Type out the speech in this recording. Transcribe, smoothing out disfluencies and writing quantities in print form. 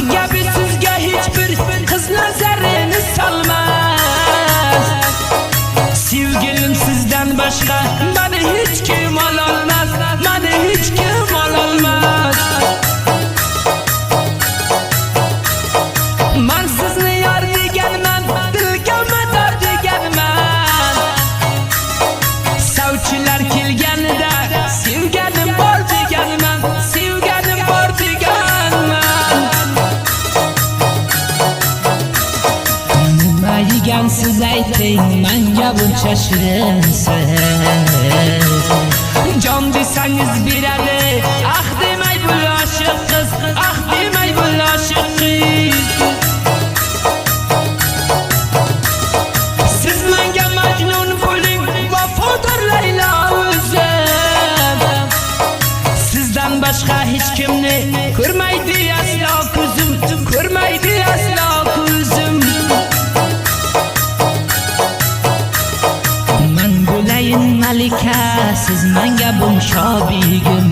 kabi sizga hiçbir qiz nazarini solmas. Sevgilim sizdan boshqa meni hech kim ololmas, meni hech kim ololmas. Men sizni yor deganman, dilga mador deganman. Savchilar kelganida sevganim bor deganman, sevganim bor deganman. Nima yegansiz ayting, menga buncha shirinsiz. Jon desangiz beradi, ah demay bu oshiq qiz, ah demay bu oshiq qiz. Siz menga majnun bo'ling, vafodor Laylo o'zim. Sizdan boshqa hech kimni ko'rmaydi aslo ko'zim, ko'rmaydi aslo ko'zim. Men bo'layin malika, siz menga buncha begim.